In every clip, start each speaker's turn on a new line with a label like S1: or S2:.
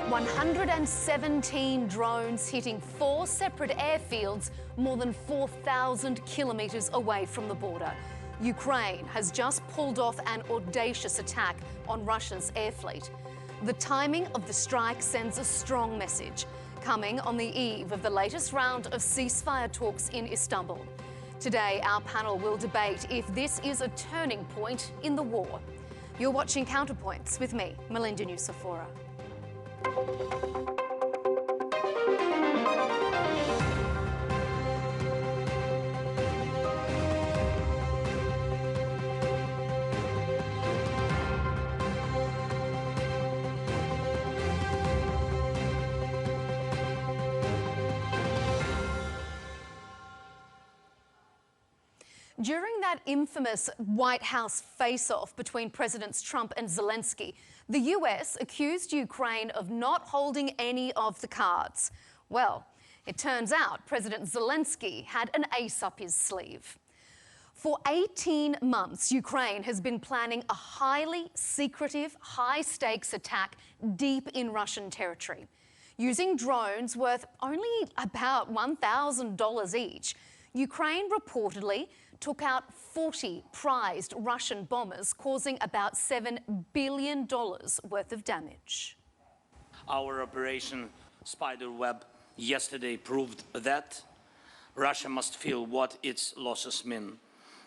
S1: 117 drones hitting 4 separate airfields more than 4,000 kilometres away from the border. Ukraine has just pulled off an audacious attack on Russia's air fleet. The timing of the strike sends a strong message, coming on the eve of the latest round of ceasefire talks in Istanbul. Today, our panel will debate if this is a turning point in the war. You're watching CounterPoints with me, Melinda Nusafora. During that infamous White House face-off between Presidents Trump and Zelenskyy, the US accused Ukraine of not holding any of the cards. Well, it turns out President Zelenskyy had an ace up his sleeve. For 18 months, Ukraine has been planning a highly secretive, high-stakes attack deep in Russian territory. Using drones worth only about $1,000 each, Ukraine reportedly took out 40 prized Russian bombers, causing about $7 billion worth of damage.
S2: Our Operation Spiderweb yesterday proved that Russia must feel what its losses mean.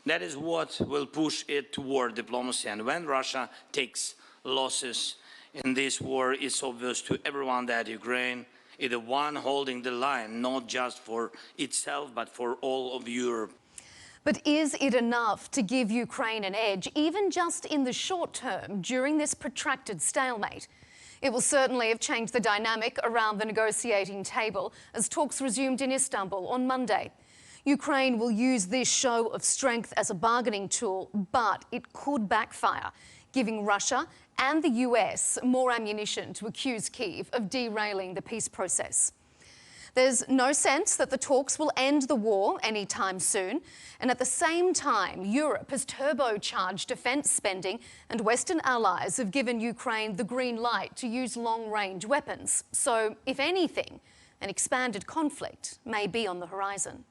S2: That is what will push it toward diplomacy. And when Russia takes losses in this war, it's obvious to everyone that Ukraine is the one holding the line, not just for itself, but for all of Europe.
S1: But is it enough to give Ukraine an edge, even just in the short term, during this protracted stalemate? It will certainly have changed the dynamic around the negotiating table as talks resumed in Istanbul on Monday. Ukraine will use this show of strength as a bargaining tool, but it could backfire, giving Russia and the US more ammunition to accuse Kyiv of derailing the peace process. There's no sense that the talks will end the war anytime soon. And at the same time, Europe has turbocharged defence spending and Western allies have given Ukraine the green light to use long-range weapons. So, if anything, an expanded conflict may be on the horizon.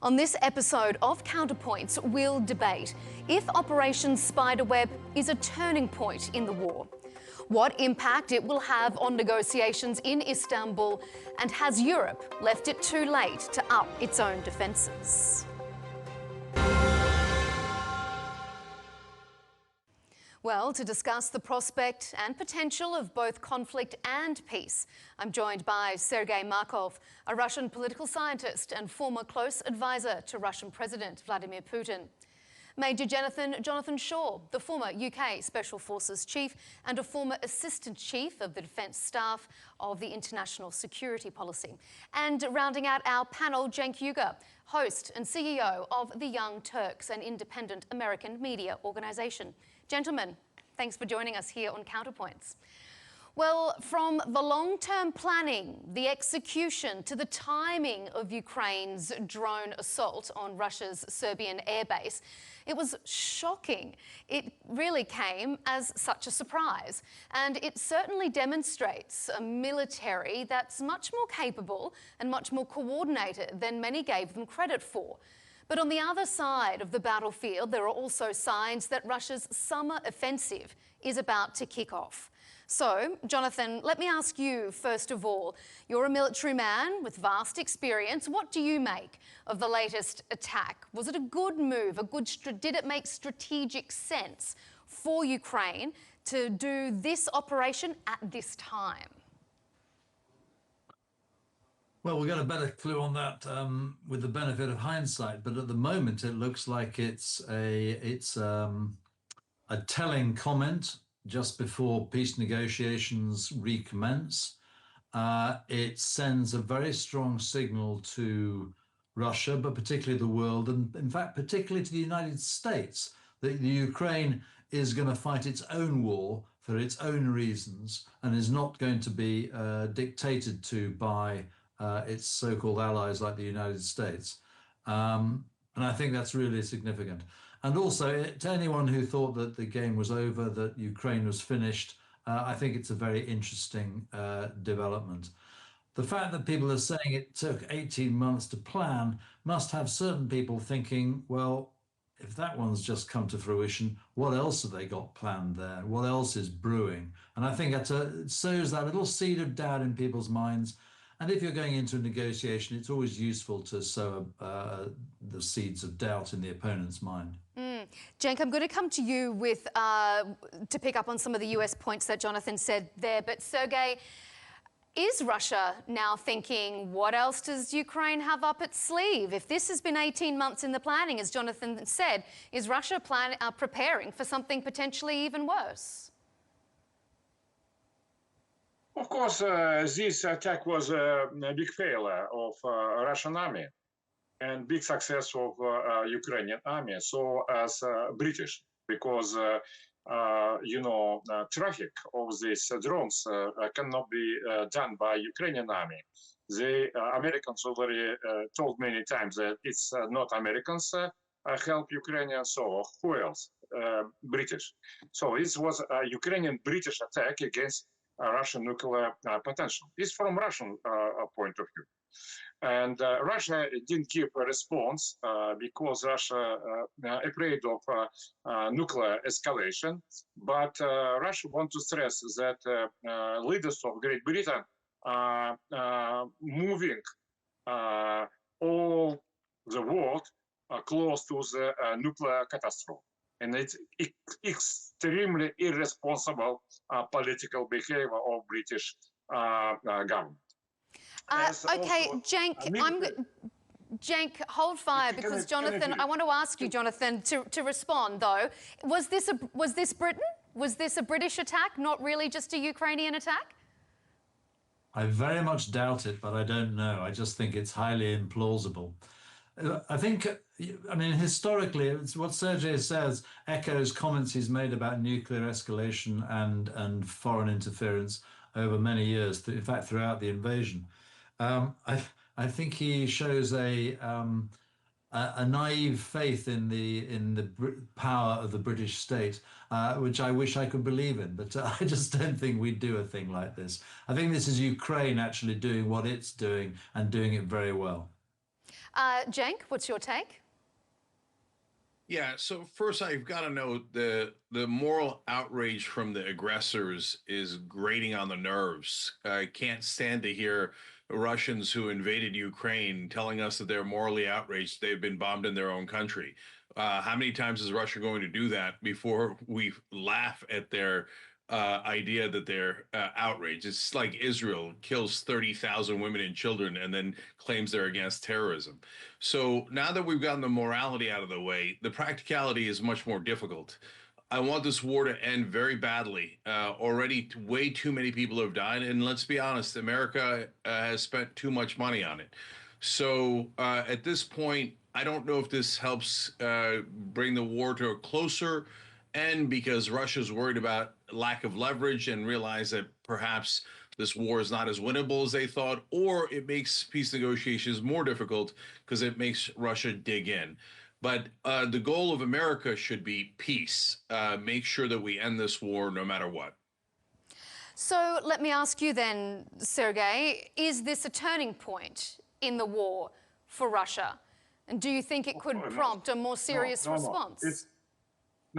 S1: On this episode of CounterPoints, we'll debate if Operation Spiderweb is a turning point in the war, what impact it will have on negotiations in Istanbul, and has Europe left it too late to up its own defences? Well, to discuss the prospect and potential of both conflict and peace, I'm joined by Sergei Markov, a Russian political scientist and former close advisor to Russian President Vladimir Putin. Major Jonathan Shaw, the former UK Special Forces Chief and a former Assistant Chief of the Defence Staff of the International Security Policy. And rounding out our panel, Cenk Uygur, host and CEO of the Young Turks, an independent American media organisation. Gentlemen, thanks for joining us here on CounterPoints. Well, from the long-term planning, the execution, to the timing of Ukraine's drone assault on Russia's Serbian airbase, it was shocking. It really came as such a surprise. And it certainly demonstrates a military that's much more capable and much more coordinated than many gave them credit for. But on the other side of the battlefield, there are also signs that Russia's summer offensive is about to kick off. So, Jonathan, let me ask you, first of all, you're a military man with vast experience. What do you make of the latest attack? Was it a good move? Did it make strategic sense for Ukraine to do this operation at this time?
S3: Well, we'll get a better clue on that with the benefit of hindsight, but at the moment it looks like it's a telling comment just before peace negotiations recommence. It sends a very strong signal to Russia, but particularly the world, and in fact, particularly to the United States, that the Ukraine is going to fight its own war for its own reasons and is not going to be dictated to by its so-called allies like the United States. And I think that's really significant. And also, to anyone who thought that the game was over, that Ukraine was finished, I think it's a very interesting development. The fact that people are saying it took 18 months to plan must have certain people thinking, well, if that one's just come to fruition, what else have they got planned there? What else is brewing? And I think it sows that little seed of doubt in people's minds. And if you're going into a negotiation, it's always useful to sow the seeds of doubt in the opponent's mind.
S1: Cenk, I'm going to come to you with to pick up on some of the US points that Jonathan said there. But Sergei, is Russia now thinking, what else does Ukraine have up its sleeve? If this has been 18 months in the planning, as Jonathan said, is Russia preparing for something potentially even worse?
S4: Of course, this attack was a big failure of Russian army and big success of Ukrainian army. So as British, because traffic of these drones cannot be done by Ukrainian army. The Americans already told many times that it's not Americans help Ukrainians, so who else? British. So this was a Ukrainian-British attack against Russian nuclear potential. It's from Russian point of view. And Russia didn't give a response because Russia afraid of nuclear escalation. But Russia wants to stress that leaders of Great Britain are moving all the world close to the nuclear catastrophe. And it's extremely irresponsible political behavior of British government.
S1: Okay, Cenk, Cenk, hold fire, because Jonathan, I want to ask you, Jonathan, to respond though. Was this Britain? Was this a British attack, not really just a Ukrainian attack?
S3: I very much doubt it, but I don't know. I just think it's highly implausible. I mean, historically, it's what Sergei says echoes comments he's made about nuclear escalation and foreign interference over many years, in fact, throughout the invasion. I think he shows a naive faith in the power of the British state, which I wish I could believe in, but I just don't think we'd do a thing like this. I think this is Ukraine actually doing what it's doing and doing it very well.
S1: Cenk, what's your take?
S5: Yeah, so first I've got to note the moral outrage from the aggressors is grating on the nerves. I can't stand to hear Russians who invaded Ukraine telling us that they're morally outraged they've been bombed in their own country. How many times is Russia going to do that before we laugh at their idea that they're outraged? It's like Israel kills 30,000 women and children and then claims they're against terrorism. So now that we've gotten the morality out of the way, the practicality is much more difficult. I want this war to end very badly. Already way too many people have died. And let's be honest, America has spent too much money on it. So at this point, I don't know if this helps bring the war to a closer end, because Russia's worried about lack of leverage and realize that perhaps this war is not as winnable as they thought, or it makes peace negotiations more difficult because it makes Russia dig in. But the goal of America should be peace. Make sure that we end this war no matter what.
S1: So let me ask you then, Sergei, is this a turning point in the war for Russia? And do you think it could prompt a more serious response?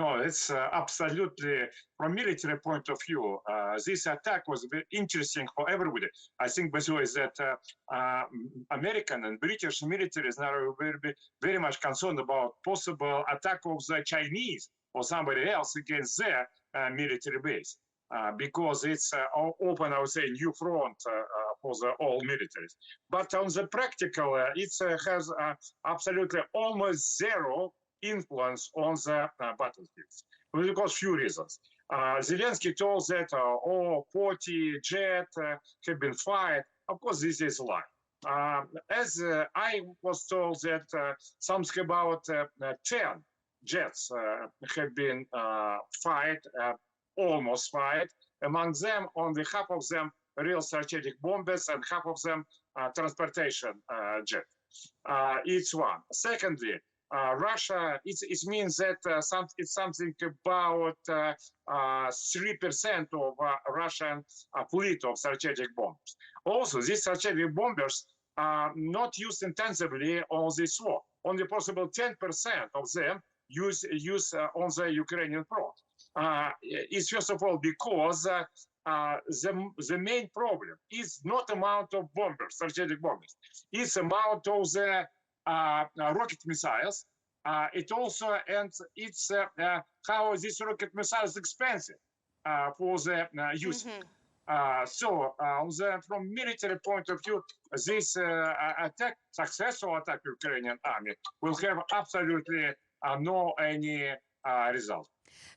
S4: It's absolutely, from military point of view, this attack was very interesting for everybody. I think, by the way, that American and British militaries now are very much concerned about possible attack of the Chinese or somebody else against their military base, because it's open, I would say, new front for the all militaries. But on the practical, it has absolutely almost zero influence on the battlefields, because few reasons. Zelenskyy told that 40 jets have been fired. Of course, this is a lie. As I was told that something about 10 jets have been fired, almost fired. Among them, only half of them real strategic bombers and half of them transportation jets. It's one. Secondly, Russia, it means that it's something about 3% of Russian fleet of strategic bombers. Also, these strategic bombers are not used intensively on this war. Only possible 10% of them use on the Ukrainian front. It's first of all because the main problem is not amount of bombers, strategic bombers. It's amount of the rocket missiles. It also, and it's how these rocket missiles expensive for the use. So, from military point of view, this attack, successful attack of Ukrainian army, will have absolutely no any result.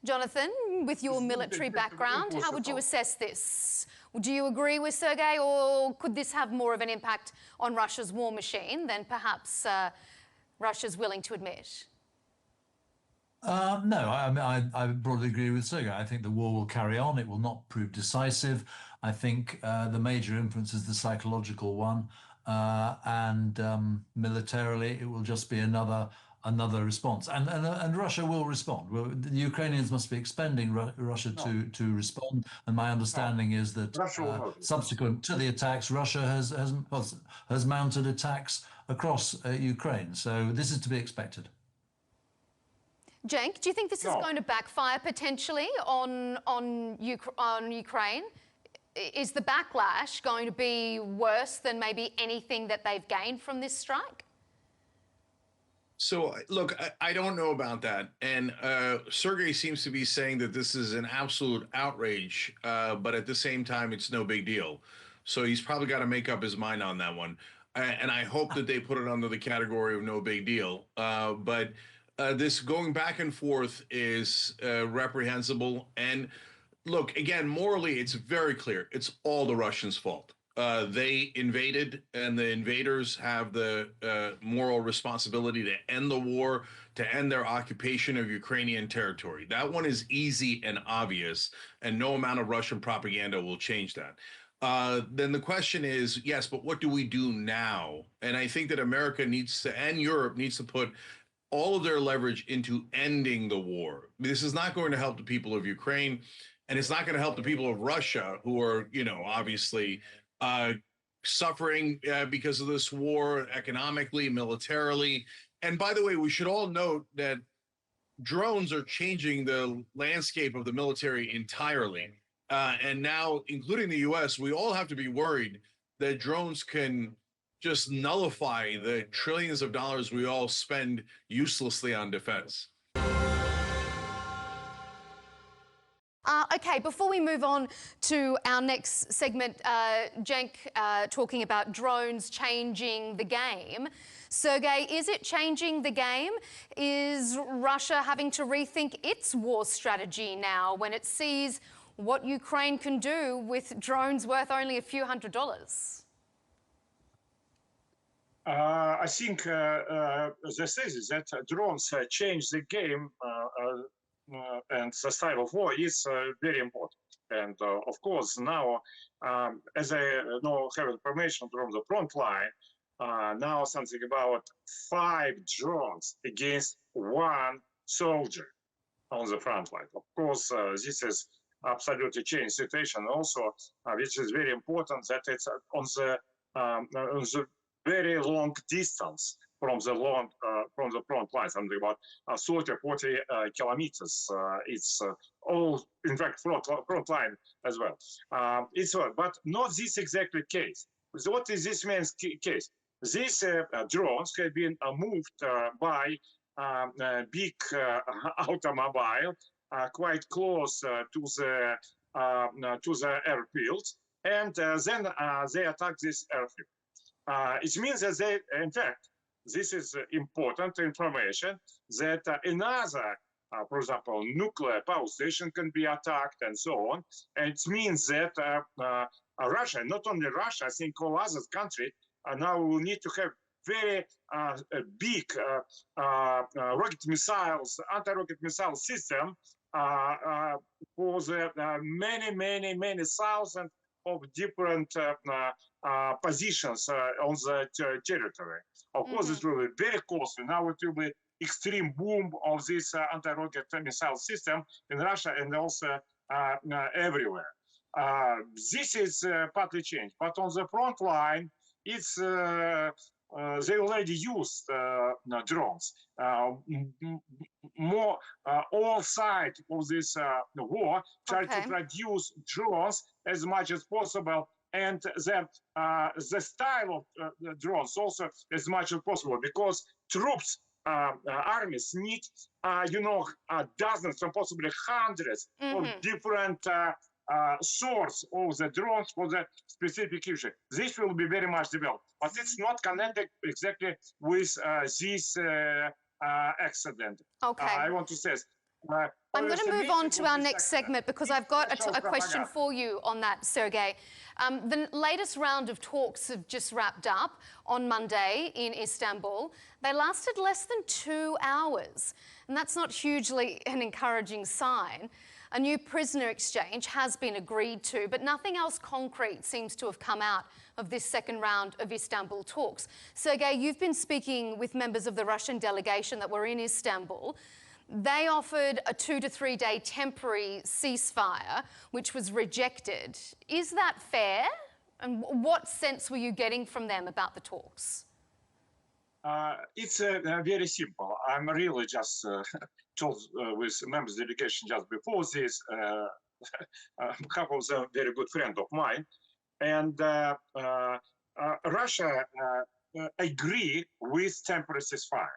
S1: Jonathan, with your military background, how would you assess this? Do you agree with Sergei, or could this have more of an impact on Russia's war machine than perhaps Russia's willing to admit?
S3: No, I broadly agree with Sergei. I think the war will carry on. It will not prove decisive. I think the major influence is the psychological one, and militarily, it will just be another response. And Russia will respond. Well, the Ukrainians must be expending Russia to respond. And my understanding is that subsequent to the attacks, Russia has mounted attacks across Ukraine. So this is to be expected.
S1: Cenk, do you think this is going to backfire potentially on Ukraine? Is the backlash going to be worse than maybe anything that they've gained from this strike?
S5: So, look, I don't know about that. And Sergei seems to be saying that this is an absolute outrage, but at the same time, it's no big deal. So he's probably got to make up his mind on that one. And I hope that they put it under the category of no big deal. But this going back and forth is reprehensible. And look, again, morally, it's very clear. It's all the Russians' fault. They invaded, and the invaders have the moral responsibility to end the war, to end their occupation of Ukrainian territory. That one is easy and obvious, and no amount of Russian propaganda will change that. Then the question is, yes, but what do we do now? And I think that America needs to, and Europe needs to put all of their leverage into ending the war. This is not going to help the people of Ukraine, and it's not going to help the people of Russia, who are, obviously suffering because of this war, economically, militarily. And by the way, we should all note that drones are changing the landscape of the military entirely. And now, including the US, we all have to be worried that drones can just nullify the trillions of dollars we all spend uselessly on defense.
S1: Okay, before we move on to our next segment, Cenk talking about drones changing the game. Sergei, is it changing the game? Is Russia having to rethink its war strategy now when it sees what Ukraine can do with drones worth only a few $100s?
S4: I think the thesis that drones change the game and the style of war is very important. And of course, now, as I have information from the front line, now something about 5 drones against 1 soldier on the front line. Of course, this is absolutely changed situation also, which is very important that it's on the very long distance from the front line, something about 30, 40 kilometers. It's all, in fact, front line as well. But not this exactly case. So what is this man's case? These drones have been moved by big automobile quite close to the airfield, and then they attack this airfield. It means that they, in fact, this is important information that another, for example, nuclear power station can be attacked and so on. And it means that Russia, not only Russia, I think all other countries now will need to have very big rocket missiles, anti-rocket missile system for the many thousands of different positions on the territory. Of course, it will be very costly. Now it will be extreme boom of this anti-rocket missile system in Russia and also everywhere. This is partly changed, but on the front line, it's they already used drones. All sides of this war try to produce drones as much as possible, and the style of the drones also as much as possible, because troops, armies need, dozens and possibly hundreds of different source of the drones for the specific issue. This will be very much developed, but it's not connected exactly with this accident.
S1: Okay.
S4: I want to say.
S1: I'm going to move on to our next segment because I've got a question for you on that, Sergei. The latest round of talks have just wrapped up on Monday in Istanbul. They lasted less than 2 hours, and that's not hugely an encouraging sign. A new prisoner exchange has been agreed to, but nothing else concrete seems to have come out of this second round of Istanbul talks. Sergei, you've been speaking with members of the Russian delegation that were in Istanbul. They offered a 2 to 3 day temporary ceasefire, which was rejected. Is that fair? And what sense were you getting from them about the talks?
S4: It's very simple. I'm really just told with members of the delegation just before this, a couple of them very good friend of mine, and Russia agree with temporary ceasefire.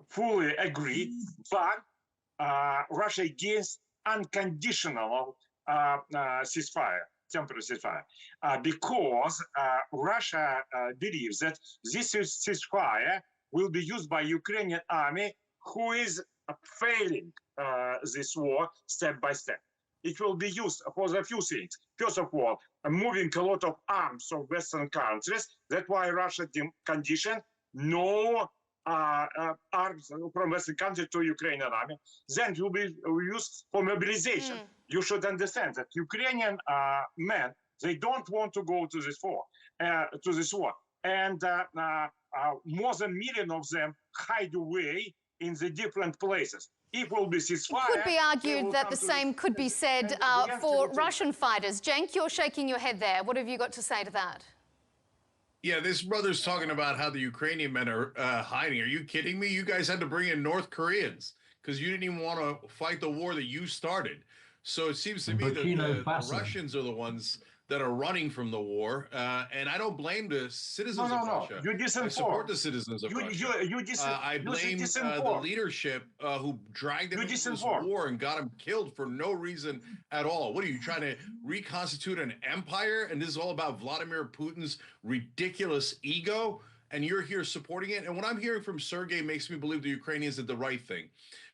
S4: Fully agree, but Russia against unconditional ceasefire, temporary ceasefire, because Russia believes that this ceasefire will be used by Ukrainian army, who is failing this war step by step. It will be used for a few things. First of all, moving a lot of arms of Western countries. That's why Russia conditioned no arms from Western countries to Ukrainian army. Then it will be used for mobilization. You should understand that Ukrainian men, they don't want to go to this war, and more than 1 million of them hide away in the different places. It will be ceasefire.
S1: It could be argued that the same could be said for Russian fighters. Cenk, you're shaking your head there. What have you got to say to that?
S5: Yeah, this brother's talking about how the Ukrainian men are hiding. Are you kidding me? You guys had to bring in North Koreans because you didn't even want to fight the war that you started. So it seems to me that the Russians are the ones that are running from the war, and I don't blame the citizens of Russia. I support the citizens of Russia. I blame the leadership who dragged them into this war and got them killed for no reason at all. What are you trying to reconstitute an empire? And this is all about Vladimir Putin's ridiculous ego, and you're here supporting it. And what I'm hearing from Sergei makes me believe the Ukrainians did the right thing,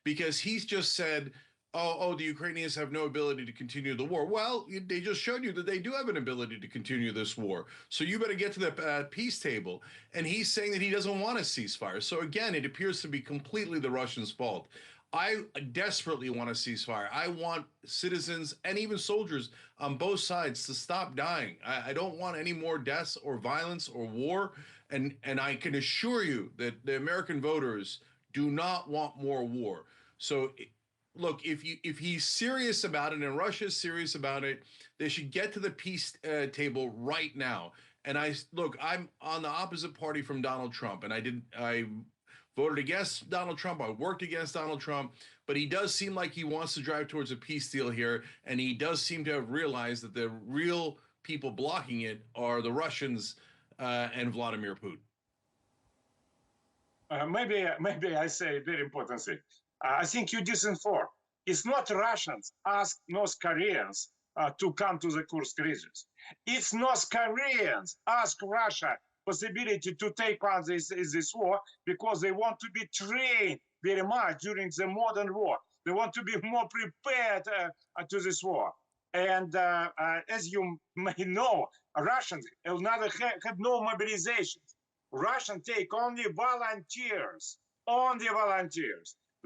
S5: because he's just said, oh, the Ukrainians have no ability to continue the war. Well, they just showed you that they do have an ability to continue this war. So you better get to the peace table. And he's saying that he doesn't want a ceasefire. So again, it appears to be completely the Russians' fault. I desperately want a ceasefire. I want citizens and even soldiers on both sides to stop dying. I don't want any more deaths or violence or war. And I can assure you that the American voters do not want more war. So look, if he's serious about it and Russia is serious about it, they should get to the peace table right now. And I'm on the opposite party from Donald Trump, and I voted against Donald Trump. I worked against Donald Trump, but he does seem like he wants to drive towards a peace deal here, and he does seem to have realized that the real people blocking it are the Russians and Vladimir Putin.
S4: Maybe I say a very important thing. I think you disinform. It's not Russians ask North Koreans to come to the Kursk regions. It's North Koreans ask Russia possibility to take on this war because they want to be trained very much during the modern war. They want to be more prepared to this war. And as you may know, Russians have no mobilizations. Russians take only volunteers.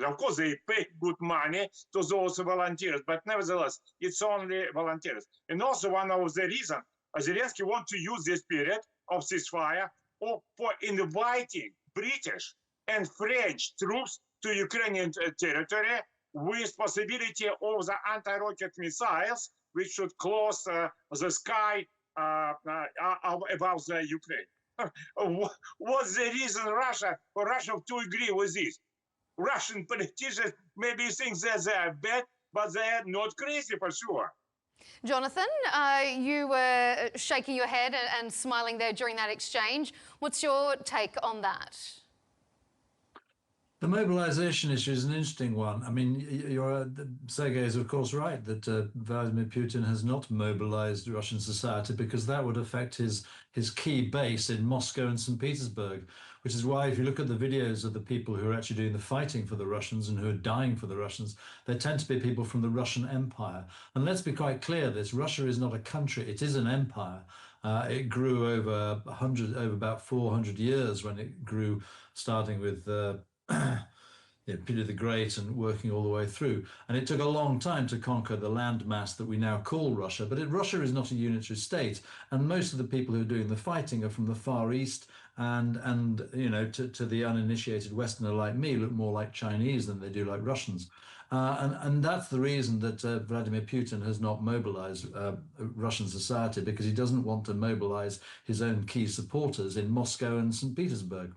S4: Of course, they pay good money to those volunteers, but nevertheless, it's only volunteers. And also one of the reasons Zelenskyy wants to use this period of ceasefire for inviting British and French troops to Ukrainian territory with possibility of the anti-rocket missiles, which should close the sky above the Ukraine. What's the reason for Russia to agree with this? Russian politicians maybe think that they are bad, but they are not crazy for sure.
S1: Jonathan, you were shaking your head and smiling there during that exchange. What's your take on that?
S3: The mobilization issue is an interesting one. I mean, Sergei is of course right that Vladimir Putin has not mobilized Russian society because that would affect his key base in Moscow and St. Petersburg, which is why if you look at the videos of the people who are actually doing the fighting for the Russians and who are dying for the Russians, they tend to be people from the Russian Empire. And let's be quite clear, Russia is not a country, it is an empire. It grew over about 400 years when it grew, starting with Peter the Great and working all the way through. And it took a long time to conquer the landmass that we now call Russia. But Russia is not a unitary state. And most of the people who are doing the fighting are from the Far East and you know, to the uninitiated Westerner like me, look more like Chinese than they do like Russians. And that's the reason that Vladimir Putin has not mobilized Russian society, because he doesn't want to mobilize his own key supporters in Moscow and St. Petersburg.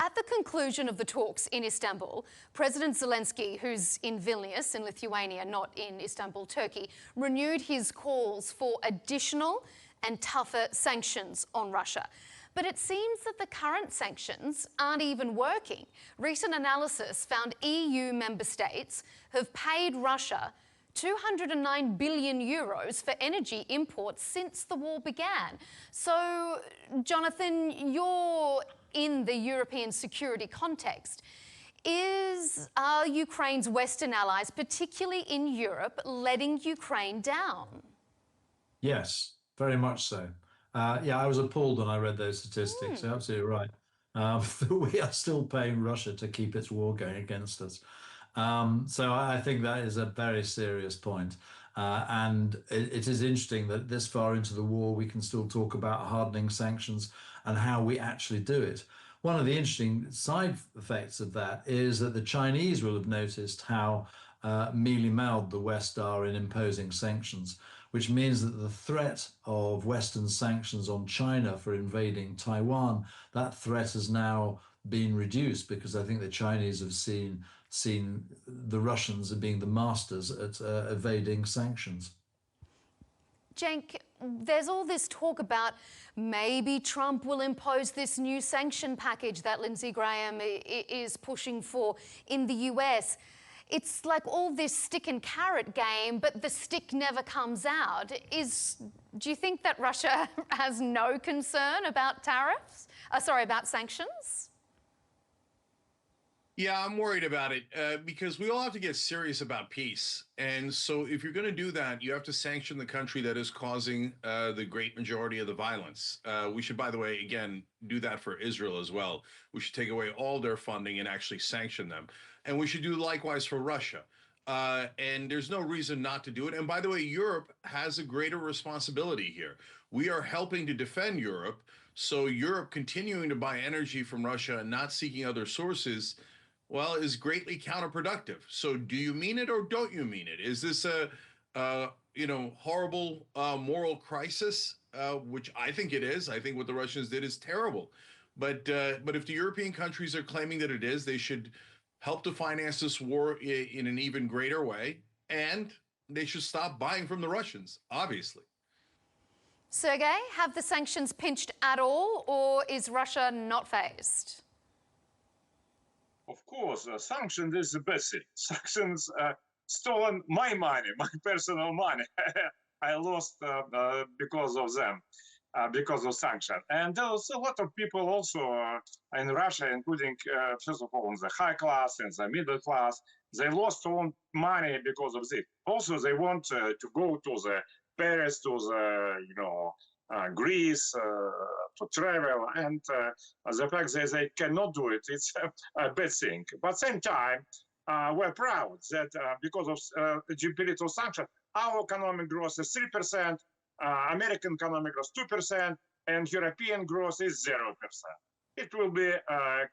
S1: At the conclusion of the talks in Istanbul, President Zelenskyy, who's in Vilnius in Lithuania, not in Istanbul, Turkey, renewed his calls for additional and tougher sanctions on Russia. But it seems that the current sanctions aren't even working. Recent analysis found EU member states have paid Russia 209 billion euros for energy imports since the war began. So, Jonathan, you're in the European security context. Are Ukraine's Western allies, particularly in Europe, letting Ukraine down?
S3: Yes, very much so. Yeah, I was appalled when I read those statistics. You're absolutely right. We are still paying Russia to keep its war going against us. So I think that is a very serious point. And it is interesting that this far into the war, we can still talk about hardening sanctions and how we actually do it. One of the interesting side effects of that is that the Chinese will have noticed how mealy-mouthed the West are in imposing sanctions, which means that the threat of Western sanctions on China for invading Taiwan, that threat has now been reduced, because I think the Chinese have seen the Russians as being the masters at evading sanctions.
S1: Cenk, there's all this talk about maybe Trump will impose this new sanction package that Lindsey Graham is pushing for in the US. It's like all this stick and carrot game, but the stick never comes out. Do you think that Russia has no concern about about sanctions?
S5: Yeah, I'm worried about it because we all have to get serious about peace. And so if you're going to do that, you have to sanction the country that is causing the great majority of the violence. We should, by the way, again, do that for Israel as well. We should take away all their funding and actually sanction them. And we should do likewise for Russia. And there's no reason not to do it. And by the way, Europe has a greater responsibility here. We are helping to defend Europe. So Europe continuing to buy energy from Russia and not seeking other sources, well, is greatly counterproductive. So do you mean it or don't you mean it? Is this a horrible moral crisis, which I think it is? I think what the Russians did is terrible. But if the European countries are claiming that it is, they should help to finance this war in an even greater way, and they should stop buying from the Russians, obviously.
S1: Sergei, have the sanctions pinched at all, or is Russia not fazed?
S4: Of course, sanctions is the best thing. Sanctions stolen my money, my personal money. I lost because of them, because of sanctions. And there's a lot of people also in Russia, including, first of all, in the high class and the middle class. They lost all money because of this. Also, they want to go to the Paris, to the, Greece, to travel, and the fact that they cannot do it, it's a bad thing. But at the same time, we're proud that because of geopolitical sanctions, our economic growth is 3%, American economic growth 2%, and European growth is 0%. it will be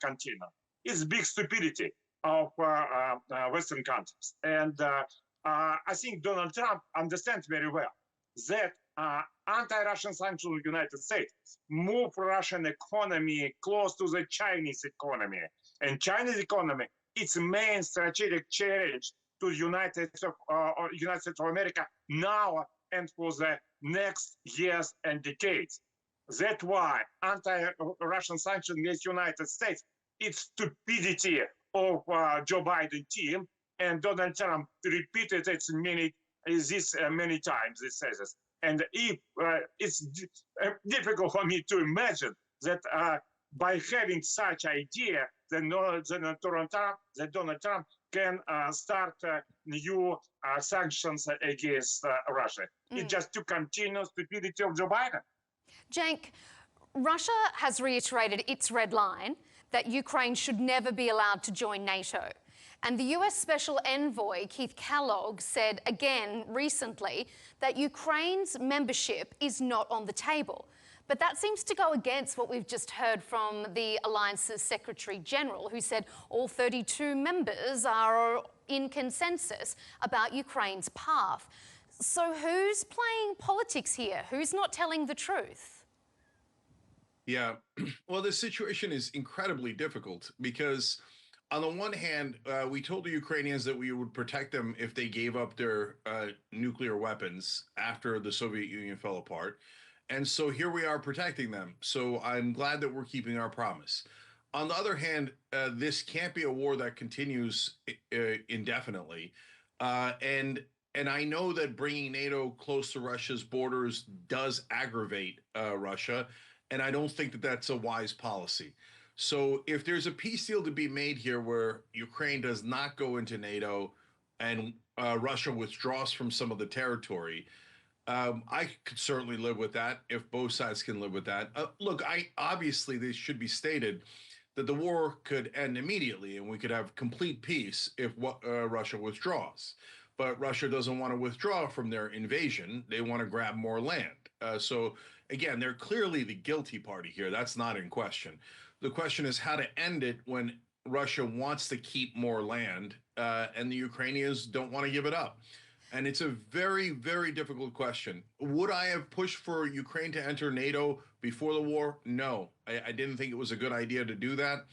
S4: continued. It's big stupidity of Western countries. And I think Donald Trump understands very well that anti-Russian sanctions of the United States move Russian economy close to the Chinese economy. And Chinese economy, its main strategic challenge to the United States of America now and for the next years and decades. That's why anti-Russian sanctions against the United States, it's stupidity of Joe Biden team, and Donald Trump repeated it many times, he says this. And if it's difficult for me to imagine that by having such idea, then Donald Trump can start new sanctions against Russia. It's just to continue stupidity of Joe Biden.
S1: Cenk, Russia has reiterated its red line that Ukraine should never be allowed to join NATO. And the US Special Envoy, Keith Kellogg, said again recently that Ukraine's membership is not on the table. But that seems to go against what we've just heard from the Alliance's Secretary General, who said all 32 members are in consensus about Ukraine's path. So who's playing politics here? Who's not telling the truth?
S5: Yeah, well, this situation is incredibly difficult because on the one hand, we told the Ukrainians that we would protect them if they gave up their nuclear weapons after the Soviet Union fell apart. And so here we are protecting them. So I'm glad that we're keeping our promise. On the other hand, this can't be a war that continues indefinitely. And I know that bringing NATO close to Russia's borders does aggravate Russia. And I don't think that that's a wise policy. So if there's a peace deal to be made here where Ukraine does not go into NATO and Russia withdraws from some of the territory, I could certainly live with that if both sides can live with that. Look, obviously this should be stated that the war could end immediately and we could have complete peace if Russia withdraws. But Russia doesn't want to withdraw from their invasion. They want to grab more land. So again, they're clearly the guilty party here. That's not in question. The question is how to end it when Russia wants to keep more land and the Ukrainians don't want to give it up. And it's a very, very difficult question. Would I have pushed for Ukraine to enter NATO before the war? No, I didn't think it was a good idea to do that.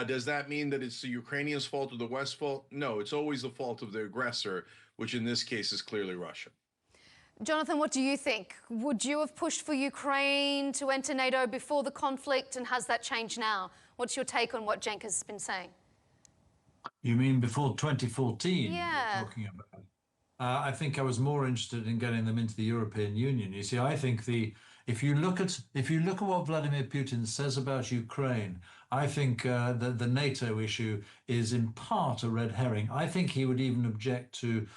S5: Does that mean that it's the Ukrainians' fault or the West's fault? No, it's always the fault of the aggressor, which in this case is clearly Russia.
S1: Jonathan, what do you think? Would you have pushed for Ukraine to enter NATO before the conflict, and has that changed now? What's your take on what Cenk has been saying?
S3: You mean before 2014?
S1: Yeah.
S3: You're talking about? I think I was more interested in getting them into the European Union. You see, I think if you look at what Vladimir Putin says about Ukraine, I think the NATO issue is in part a red herring. I think he would even object to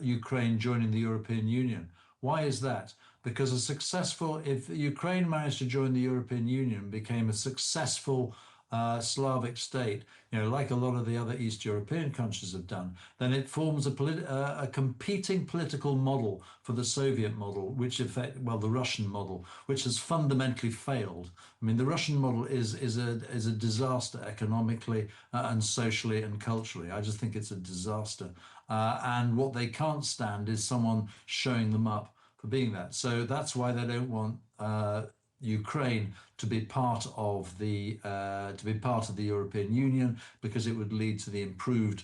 S3: Ukraine joining the European Union. Why is that? Because if Ukraine managed to join the European Union, became a successful Slavic state, like a lot of the other East European countries have done, then it forms a competing political model for the Soviet model, the Russian model, which has fundamentally failed. I mean, the Russian model is a disaster economically and socially and culturally. I just think it's a disaster. And what they can't stand is someone showing them up for being that. So that's why they don't want Ukraine to be part of the European Union, because it would lead to the improved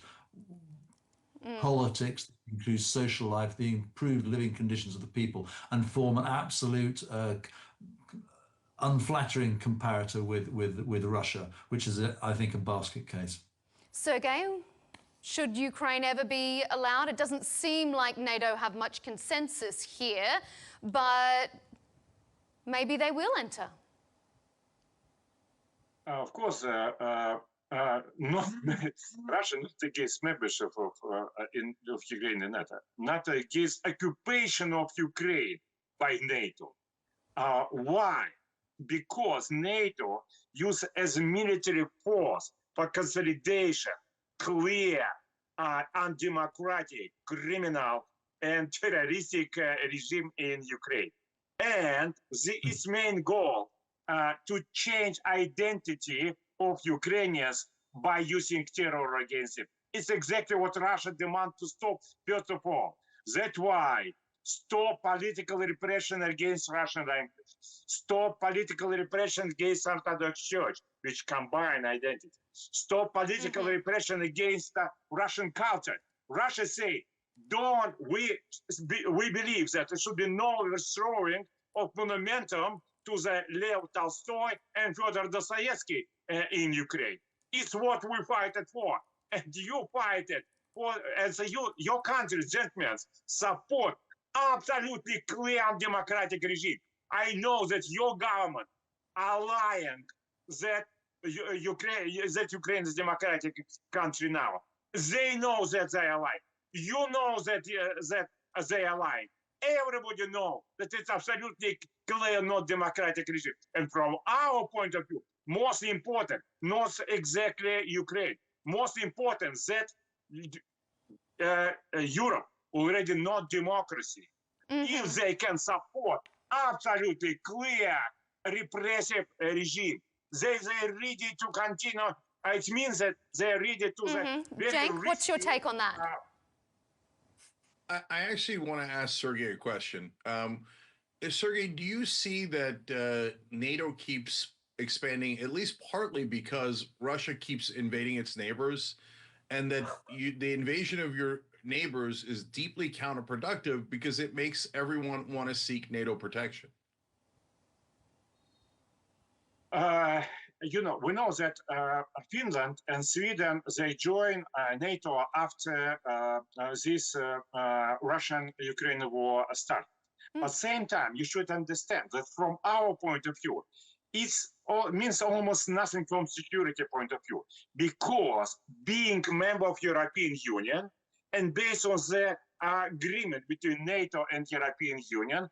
S3: politics, the improved social life, the improved living conditions of the people, and form an absolute unflattering comparator with Russia, which is, I think, a basket case.
S1: Sergei, should Ukraine ever be allowed? It doesn't seem like NATO have much consensus here, but maybe they will enter.
S4: Of course, Russia not against membership of Ukraine in NATO, not against occupation of Ukraine by NATO. Why? Because NATO used as a military force for consolidation, clear, undemocratic, criminal, and terroristic regime in Ukraine. And its main goal to change identity of Ukrainians by using terror against them. It's exactly what Russia demands to stop, first of all. That's why stop political repression against Russian language. Stop political repression against Orthodox Church, which combine identity. Stop political repression against Russian culture. Russia say, we believe that there should be no restoring of monumentum to the Lev Tolstoy and Fyodor Dostoevsky in Ukraine. It's what we fight it for. And you fight it for, as your country's gentlemen support absolutely clear and democratic regime. I know that your government are lying that Ukraine is a democratic country now. They know that they are lying. You know that they are lying. Everybody knows that it's absolutely clear not democratic regime. And from our point of view, most important, not exactly Ukraine, most important that Europe already not democracy. If they can support absolutely clear repressive regime, they're ready to continue. It means that they're ready to the very
S1: Cenk, what's your
S4: risky,
S1: take on that?
S5: I actually want to ask Sergey a question. Sergey, do you see that NATO keeps expanding, at least partly because Russia keeps invading its neighbors, and that the invasion of your neighbors is deeply counterproductive because it makes everyone want to seek NATO protection?
S4: You know, we know that Finland and Sweden, they joined NATO after this Russian-Ukraine war started. At the same time, you should understand that from our point of view, it means almost nothing from security point of view, because being a member of European Union and based on the agreement between NATO and European Union,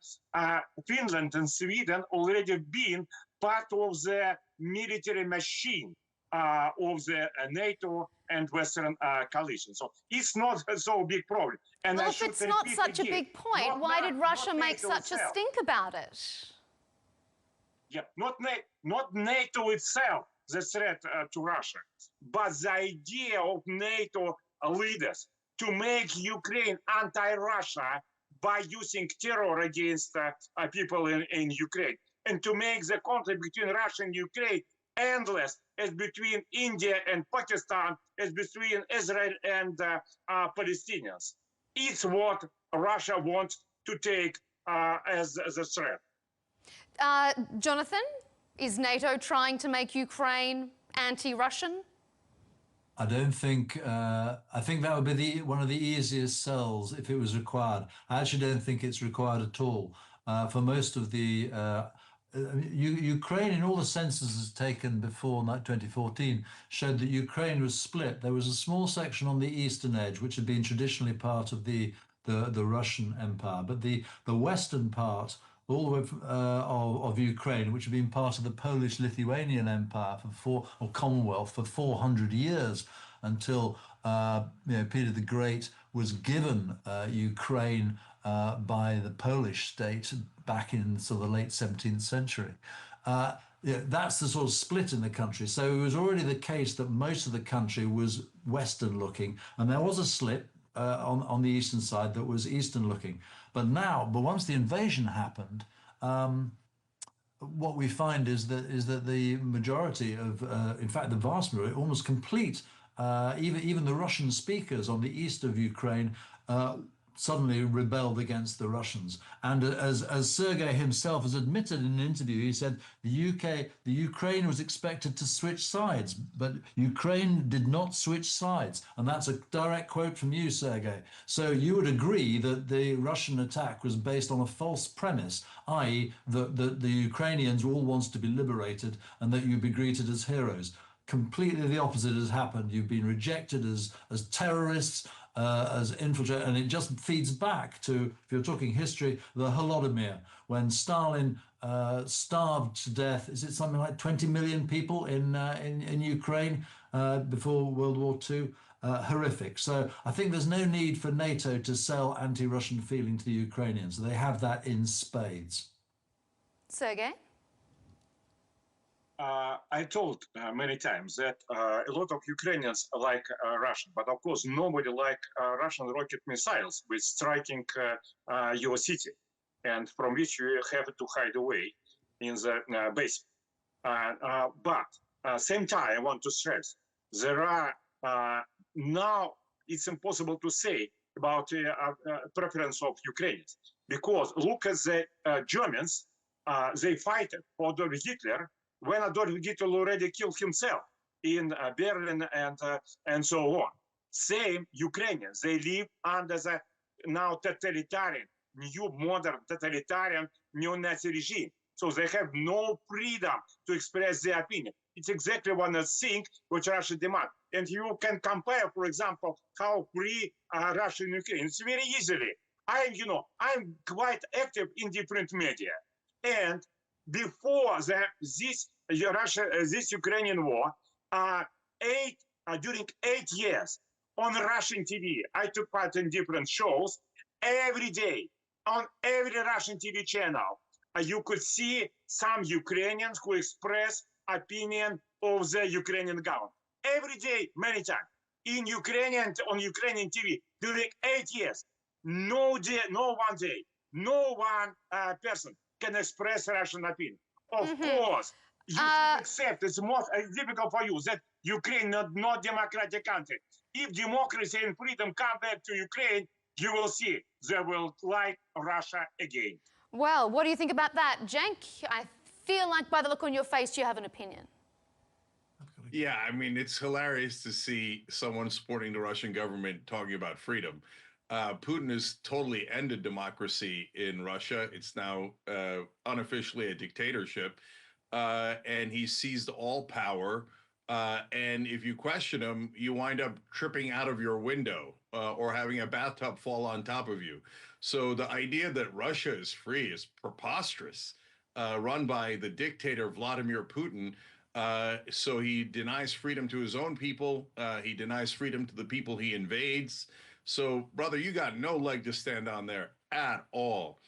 S4: Finland and Sweden already been part of the military machine of the NATO and Western coalition. So it's not so big problem. And
S1: well, if it's not such a big point, why did Russia make such a stink about it?
S4: Yeah, not NATO itself, the threat to Russia, but the idea of NATO leaders to make Ukraine anti-Russia by using terror against people in Ukraine, and to make the conflict between Russia and Ukraine endless, as between India and Pakistan, as between Israel and Palestinians. It's what Russia wants to take as a threat.
S1: Jonathan, is NATO trying to make Ukraine anti-Russian?
S3: I don't think, I think that would be one of the easiest sells if it was required. I actually don't think it's required at all. For most of the, Ukraine, in all the censuses taken before 2014, showed that Ukraine was split. There was a small section on the eastern edge, which had been traditionally part of the Russian Empire, but the western part, all the way of Ukraine, which had been part of the Polish-Lithuanian Empire or Commonwealth for 400 years, until Peter the Great was given Ukraine by the Polish state back in sort of the late 17th century. That's the sort of split in the country. So it was already the case that most of the country was Western looking, and there was a slip on the eastern side that was Eastern looking. But once the invasion happened, what we find is that the majority of, in fact, the vast majority, almost complete, even the Russian speakers on the east of Ukraine suddenly rebelled against the Russians. And as Sergei himself has admitted in an interview, he said the Ukraine was expected to switch sides, but Ukraine did not switch sides. And that's a direct quote from you, Sergei. So you would agree that the Russian attack was based on a false premise, i.e. that the Ukrainians all wants to be liberated and that you'd be greeted as heroes. Completely the opposite has happened. You've been rejected as terrorists, as infiltrators, and it just feeds back to, if you're talking history, the Holodomor, when Stalin starved to death. Is it something like 20 million people in Ukraine before World War II? Horrific. So I think there's no need for NATO to sell anti-Russian feeling to the Ukrainians. They have that in spades.
S1: Sergei?
S4: I told many times that a lot of Ukrainians like Russian, but of course nobody like Russian rocket missiles with striking your city, and from which you have to hide away in the base. But same time, I want to stress there are now it's impossible to say about preference of Ukrainians, because look at the Germans. They fight for Adolf Hitler when Adolf Hitler already killed himself in Berlin and so on. Same Ukrainians, they live under the now totalitarian, new modern totalitarian neo-Nazi regime. So they have no freedom to express their opinion. It's exactly one of the things which Russia demands. And you can compare, for example, how free Russia and Ukraine. It's very easily. I'm quite active in different media. And before this Ukrainian war, during 8 years on Russian TV, I took part in different shows every day on every Russian TV channel. You could see some Ukrainians who express opinion of the Ukrainian government every day, many times in Ukrainian on Ukrainian TV during 8 years. No day, no one day, no one person can express Russian opinion. Of course, you should accept it's most difficult for you that Ukraine not democratic country. If democracy and freedom come back to Ukraine, you will see they will like Russia again.
S1: Well, what do you think about that, Cenk? I feel like by the look on your face, you have an opinion.
S5: Yeah, I mean, it's hilarious to see someone supporting the Russian government talking about freedom. Putin has totally ended democracy in Russia. It's now unofficially a dictatorship, and he seized all power. And if you question him, you wind up tripping out of your window or having a bathtub fall on top of you. So the idea that Russia is free is preposterous, run by the dictator Vladimir Putin. So he denies freedom to his own people. He denies freedom to the people he invades. So, brother, you got no leg to stand on there at all.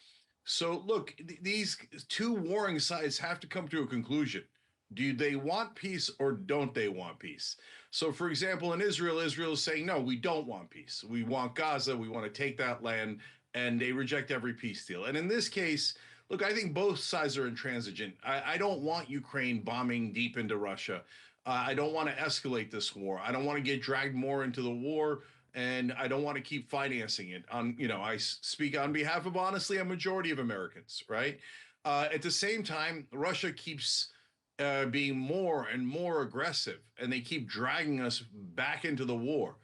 S5: So, look, these two warring sides have to come to a conclusion. Do they want peace or don't they want peace? So, for example, in Israel, Israel is saying, no, we don't want peace. We want Gaza. We want to take that land. And they reject every peace deal. And in this case, look, I think both sides are intransigent. I don't want Ukraine bombing deep into Russia. I don't want to escalate this war. I don't want to get dragged more into the war. And I don't want to keep financing it. I speak on behalf of, honestly, a majority of Americans, right? At the same time, Russia keeps being more and more aggressive, and they keep dragging us back into the war.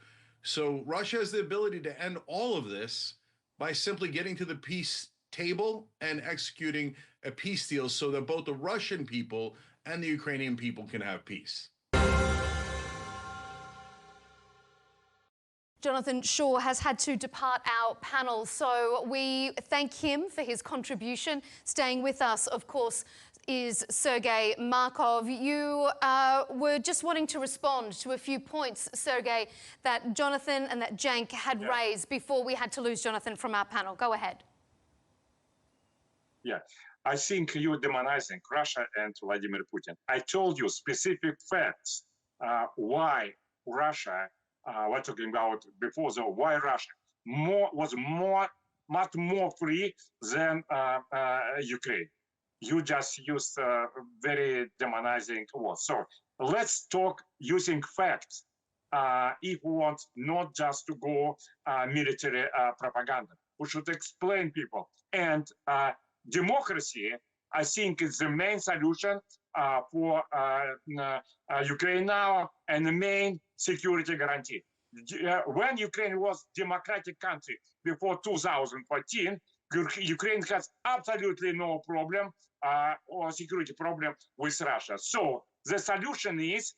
S5: So Russia has the ability to end all of this by simply getting to the peace table and executing a peace deal so that both the Russian people and the Ukrainian people can have peace.
S1: Jonathan Shaw has had to depart our panel, so we thank him for his contribution. Staying with us, of course, is Sergei Markov. You were just wanting to respond to a few points, Sergei, that Jonathan and that Cenk had raised before we had to lose Jonathan from our panel. Go ahead.
S4: Yeah, I think you're demonizing Russia and Vladimir Putin. I told you specific facts why Russia, we're talking about before the why Russia was much more free than Ukraine. You just used very demonizing words. So let's talk using facts if we want not just to go military propaganda. We should explain people. And democracy, I think, is the main solution for Ukraine now and the main security guarantee. When Ukraine was democratic country before 2014, Ukraine has absolutely no problem or security problem with Russia. So the solution is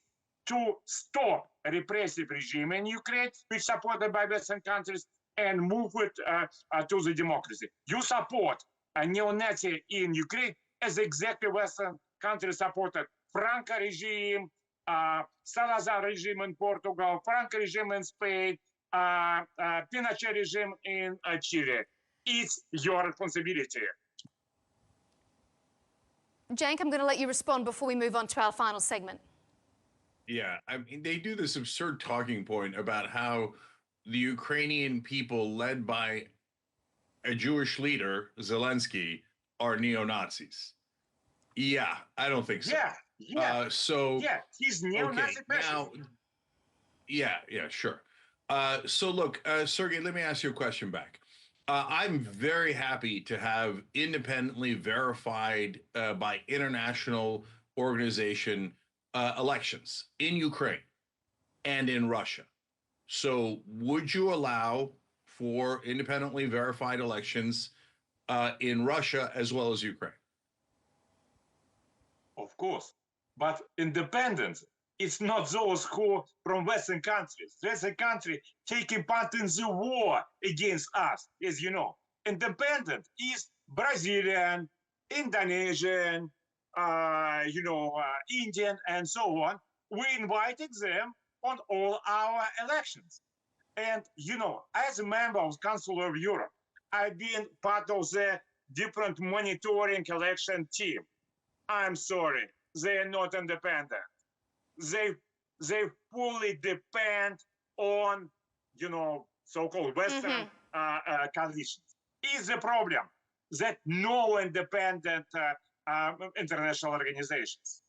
S4: to stop a repressive regime in Ukraine, which is supported by Western countries, and move it to the democracy. You support a neo-Nazi in Ukraine as exactly Western countries supported Franco regime, Salazar regime in Portugal, Franco regime in Spain, Pinochet regime in Chile. It's your responsibility.
S1: Cenk, I'm going to let you respond before we move on to our final segment.
S5: Yeah, I mean, they do this absurd talking point about how the Ukrainian people, led by a Jewish leader, Zelenskyy, are neo-Nazis. Yeah, I don't think so.
S4: Yeah,
S5: So
S4: yeah, he's neo-Nazi
S5: now, yeah, sure. So look, Sergey, let me ask you a question back. I'm very happy to have independently verified by international organization elections in Ukraine and in Russia. So would you allow for independently verified elections in Russia as well as Ukraine?
S4: Of course, but independence, it's not those who from Western countries. Western country taking part in the war against us, as you know. Independent is Brazilian, Indonesian, Indian, and so on. We invited them on all our elections. And, as a member of Council of Europe, I've been part of the different monitoring election team. I'm sorry, they are not independent. They fully depend on, so-called Western coalitions. Is the problem that no independent international organizations?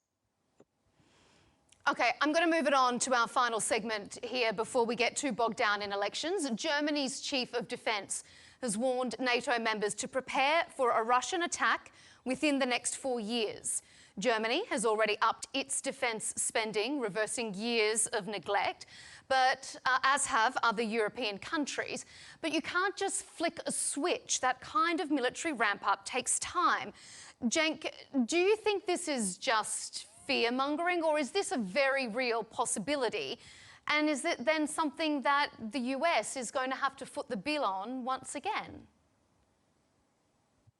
S1: Okay, I'm going to move it on to our final segment here before we get too bogged down in elections. Germany's chief of defence has warned NATO members to prepare for a Russian attack within the next 4 years. Germany has already upped its defence spending, reversing years of neglect, but as have other European countries. But you can't just flick a switch. That kind of military ramp-up takes time. Cenk, do you think this is just fear-mongering, or is this a very real possibility? And is it then something that the US is going to have to foot the bill on once again?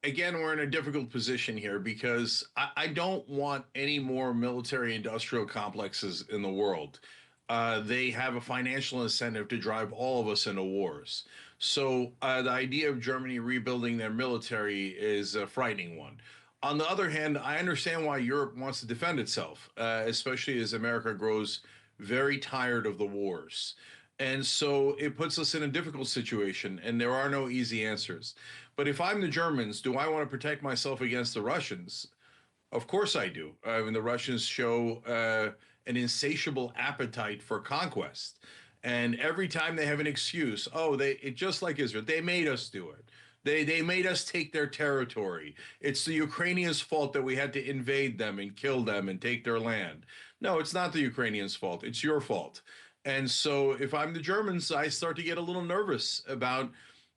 S5: Again, we're in a difficult position here because I don't want any more military-industrial complexes in the world. They have a financial incentive to drive all of us into wars. So the idea of Germany rebuilding their military is a frightening one. On the other hand, I understand why Europe wants to defend itself, especially as America grows very tired of the wars. And so it puts us in a difficult situation, and there are no easy answers. But if I'm the Germans, do I want to protect myself against the Russians? Of course I do. I mean, the Russians show an insatiable appetite for conquest. And every time they have an excuse, just like Israel, they made us do it. They made us take their territory. It's the Ukrainians' fault that we had to invade them and kill them and take their land. No, it's not the Ukrainians' fault. It's your fault. And so if I'm the Germans, I start to get a little nervous about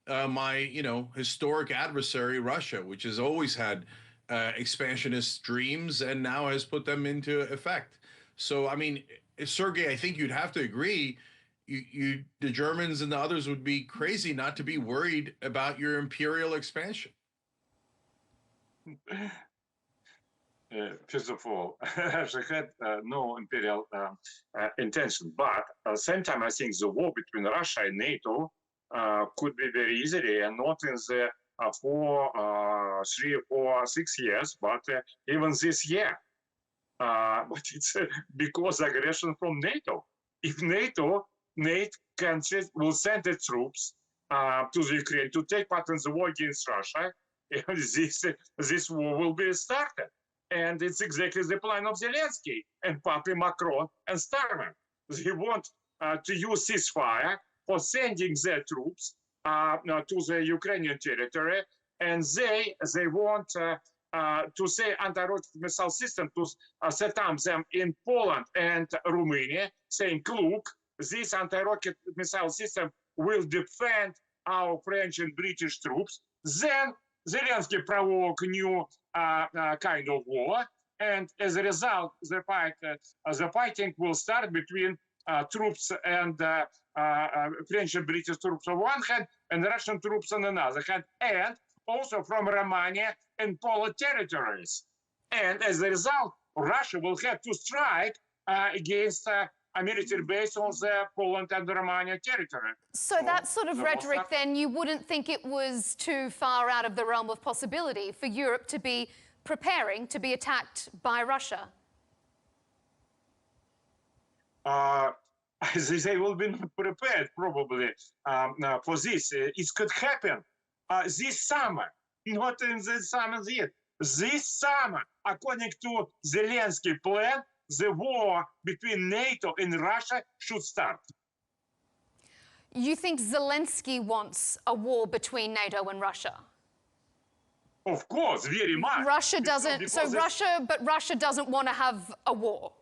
S5: my, historic adversary, Russia, which has always had expansionist dreams and now has put them into effect. So, I mean, Sergey, I think you'd have to agree, the Germans and the others would be crazy not to be worried about your imperial expansion.
S4: First of all, she had no imperial intention, but at the same time, I think the war between Russia and NATO could be very easily, and not in the 3, 4, 6 years, but even this year. But it's because aggression from NATO. If NATO countries will send the troops to the Ukraine to take part in the war against Russia, this war will be started. And it's exactly the plan of Zelenskyy and partly Macron and Starmer. They want to use ceasefire for sending their troops to the Ukrainian territory, and they want to say anti-rocket missile system to set up them in Poland and Romania, saying, look, this anti-rocket missile system will defend our French and British troops. Then Zelenskyy provoked new kind of war, and as a result, the fighting will start between troops and French and British troops on one hand, and Russian troops on another hand, and also from Romania and Polish territories. And as a result, Russia will have to strike against a military base on the Poland and the Romania territory.
S1: So that sort of rhetoric, then, you wouldn't think it was too far out of the realm of possibility for Europe to be preparing to be attacked by Russia?
S4: They will be prepared probably for this. It could happen this summer, not in the summer yet. This summer, according to Zelenskyy plan, the war between NATO and Russia should start.
S1: You think Zelenskyy wants a war between NATO and Russia?
S4: Of course, very much.
S1: Russia doesn't.
S4: Because
S1: Russia doesn't want to have a war.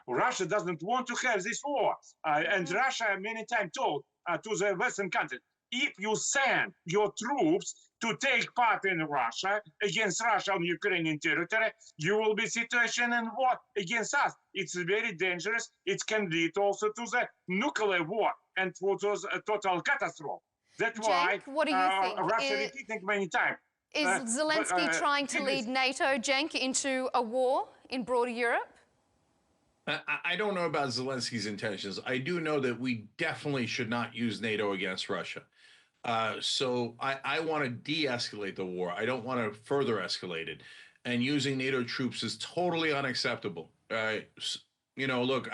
S4: Russia doesn't want to have this war. And Russia many times told to the Western countries, if you send your troops to take part in Russia, against Russia on Ukrainian territory, you will be situation in war against us. It's very dangerous. It can lead also to the nuclear war and to a total catastrophe. That's why
S1: what do you think?
S4: Russia repeating many times.
S1: Is Zelenskyy trying to lead NATO, Cenk, into a war in broader Europe?
S5: I don't know about Zelensky's intentions. I do know that we definitely should not use NATO against Russia. So I want to de-escalate the war. I don't want to further escalate it. And using NATO troops is totally unacceptable. You know, look,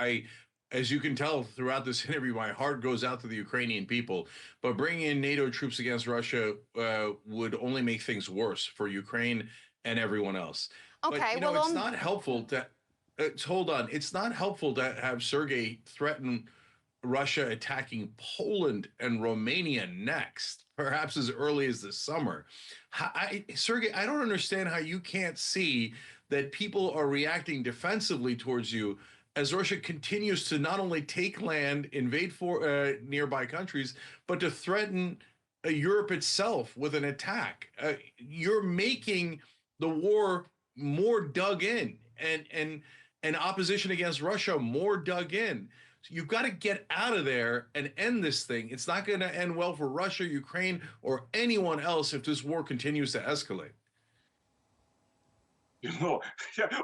S5: as you can tell throughout this interview, my heart goes out to the Ukrainian people. But bringing in NATO troops against Russia would only make things worse for Ukraine and everyone else.
S1: Okay,
S5: but, you know, it's not helpful to... hold on. It's not helpful to have Sergei threaten Russia attacking Poland and Romania next, perhaps as early as this summer. Sergei, I don't understand how you can't see that people are reacting defensively towards you as Russia continues to not only take land, invade nearby countries, but to threaten Europe itself with an attack. You're making the war more dug in, and opposition against Russia more dug in. So you've got to get out of there and end this thing. It's not going to end well for Russia, Ukraine, or anyone else if this war continues to escalate.
S4: You know,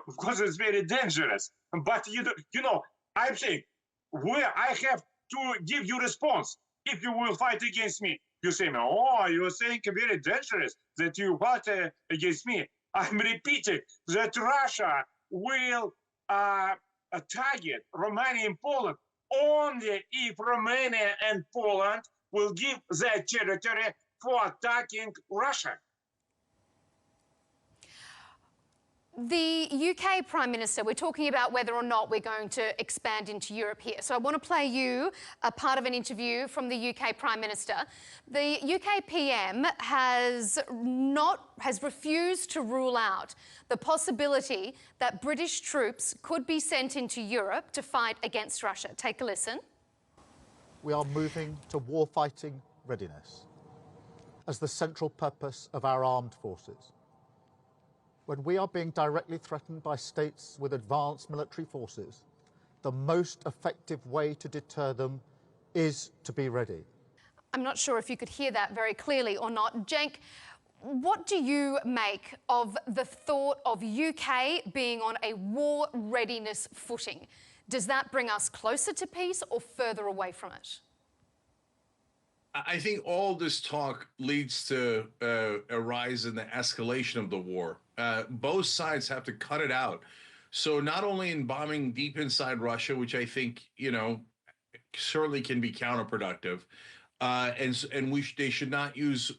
S4: of course, it's very dangerous. But you know, I think where I have to give you response if you will fight against me. You say, oh, you're saying very dangerous that you fight against me. I'm repeating that Russia will target Romania and Poland only if Romania and Poland will give their territory for attacking Russia.
S1: The UK Prime Minister, we're talking about whether or not we're going to expand into Europe here. So I want to play you a part of an interview from the UK Prime Minister. The UK PM has refused to rule out the possibility that British troops could be sent into Europe to fight against Russia. Take a listen.
S6: We are moving to warfighting readiness as the central purpose of our armed forces. When we are being directly threatened by states with advanced military forces, the most effective way to deter them is to be ready.
S1: I'm not sure if you could hear that very clearly or not. Cenk, what do you make of the thought of UK being on a war readiness footing? Does that bring us closer to peace or further away from it?
S5: I think all this talk leads to a rise in the escalation of the war. Both sides have to cut it out. So not only in bombing deep inside Russia, which I think, you know, certainly can be counterproductive, and they should not use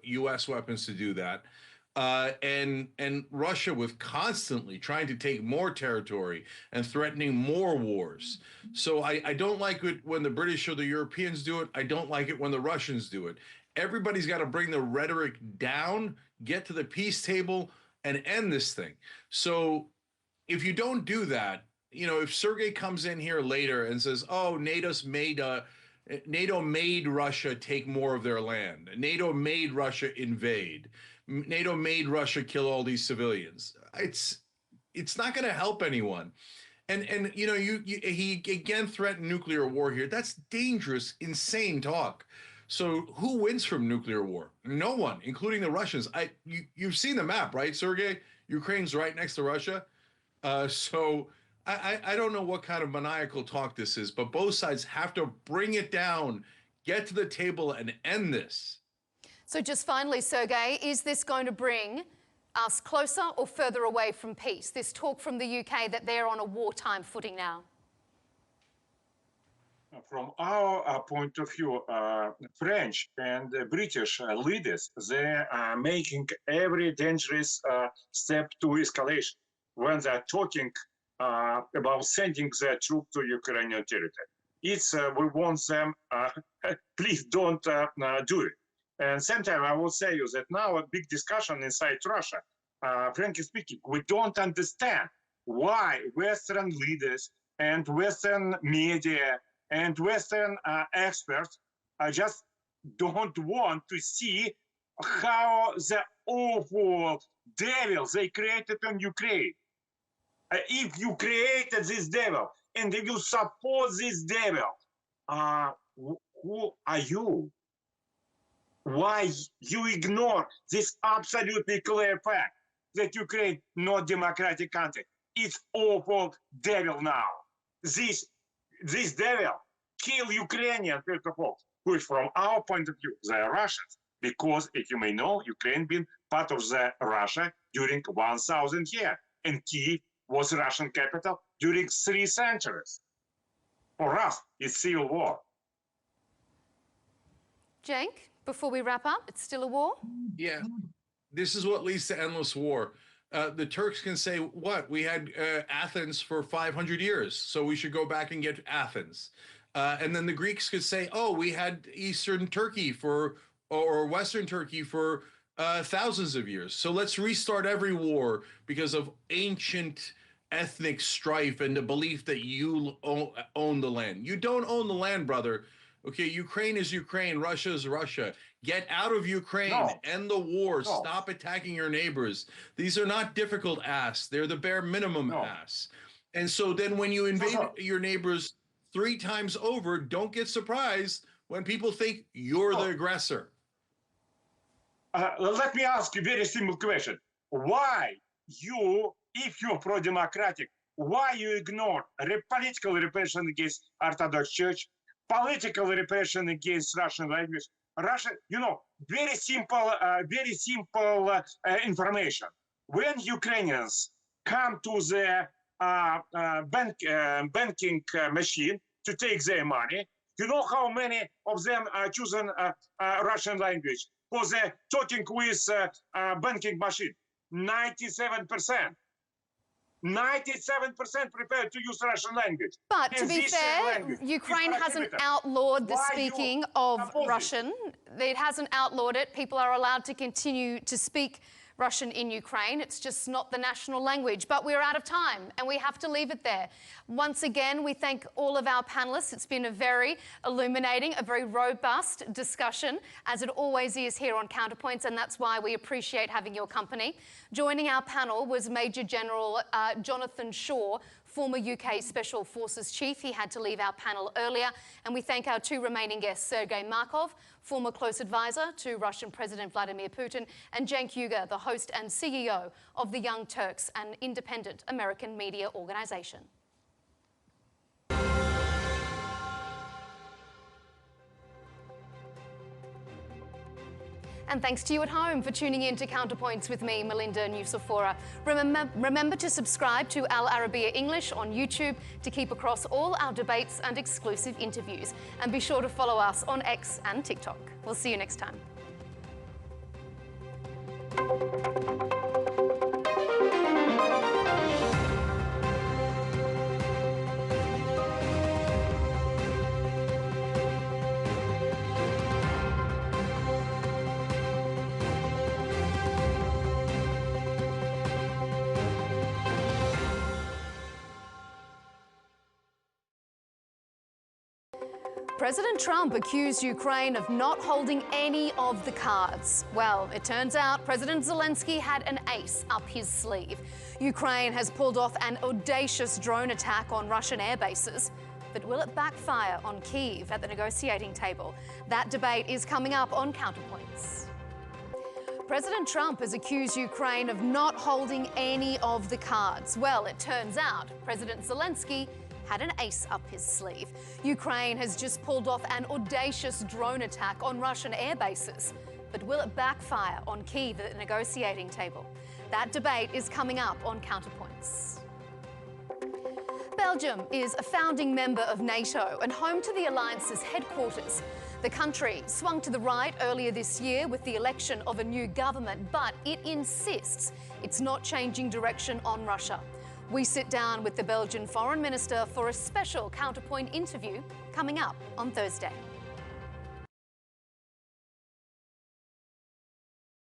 S5: U.S. weapons to do that. And Russia with constantly trying to take more territory and threatening more wars. So I don't like it when the British or the Europeans do it. I don't like it when the Russians do it. Everybody's got to bring the rhetoric down, get to the peace table, and end this thing. So if you don't do that, you know, if Sergei comes in here later and says, oh, NATO made Russia take more of their land. NATO made Russia invade. NATO made Russia kill all these civilians. It's not going to help anyone. And you know, he again threatened nuclear war here. That's dangerous, insane talk. So who wins from nuclear war? No one, including the Russians. You've seen the map, right, Sergei? Ukraine's right next to Russia. So I don't know what kind of maniacal talk this is, but both sides have to bring it down, get to the table, and end this.
S1: So just finally, Sergei, is this going to bring us closer or further away from peace? This talk from the UK that they're on a wartime footing now.
S4: From our point of view, French and British leaders, they are making every dangerous step to escalation when they're talking about sending their troops to Ukrainian territory. It's we want them, please don't do it. And same time, I will say you that now a big discussion inside Russia, frankly speaking, we don't understand why Western leaders and Western media and Western experts just don't want to see how the awful devil they created in Ukraine. If you created this devil and if you support this devil, who are you? Why you ignore this absolutely clear fact that Ukraine not democratic country? It's awful devil now. This devil kill Ukrainian first of all, which from our point of view, they are Russians. Because if you may know, Ukraine been part of the Russia during 1,000 years. And Kyiv was Russian capital during 3 centuries. For us, it's civil war.
S1: Cenk, before we wrap up, it's still a war?
S5: Yeah, this is what leads to endless war. The Turks can say, what? We had Athens for 500 years, so we should go back and get Athens. And then the Greeks could say, oh, we had Eastern Turkey or Western Turkey for thousands of years. So let's restart every war because of ancient ethnic strife and the belief that you own the land. You don't own the land, brother. Okay, Ukraine is Ukraine, Russia is Russia. Get out of Ukraine, end the war, stop attacking your neighbors. These are not difficult asks, they're the bare minimum asks. And so then when you invade your neighbors 3 times over, don't get surprised when people think you're the aggressor.
S4: Let me ask you a very simple question. Why you, if you're pro-democratic, why you ignore political repression against Orthodox Church, political repression against Russian language? Russia, you know, very simple information. When Ukrainians come to the banking machine to take their money, you know how many of them are choosing Russian language for the talking with banking machine? 97%. 97% prepared to use Russian language.
S1: But to be fair, Ukraine hasn't outlawed the speaking of Russian. It hasn't outlawed it. People are allowed to continue to speak Russian in Ukraine. It's just not the national language. But we're out of time and we have to leave it there. Once again, we thank all of our panellists. It's been a very illuminating, a very robust discussion, as it always is here on Counterpoints, and that's why we appreciate having your company. Joining our panel was Major General Jonathan Shaw, former UK Special Forces Chief. He had to leave our panel earlier. And we thank our 2 remaining guests, Sergei Markov, former close advisor to Russian President Vladimir Putin, and Cenk Uygur, the host and CEO of the Young Turks, an independent American media organization. And thanks to you at home for tuning in to Counterpoints with me, Melinda Nusafora. Remember to subscribe to Al Arabiya English on YouTube to keep across all our debates and exclusive interviews. And be sure to follow us on X and TikTok. We'll see you next time. President Trump accused Ukraine of not holding any of the cards. Well, it turns out President Zelenskyy had an ace up his sleeve. Ukraine has pulled off an audacious drone attack on Russian air bases. But will it backfire on Kyiv at the negotiating table? That debate is coming up on Counterpoints. President Trump has accused Ukraine of not holding any of the cards. Well, it turns out President Zelenskyy had an ace up his sleeve. Ukraine has just pulled off an audacious drone attack on Russian air bases. but will it backfire on Kyiv at the negotiating table? That debate is coming up on CounterPoints. Belgium is a founding member of NATO and home to the alliance's headquarters. The country swung to the right earlier this year with the election of a new government, but it insists it's not changing direction on Russia. We sit down with the Belgian Foreign Minister for a special Counterpoint interview coming up on Thursday.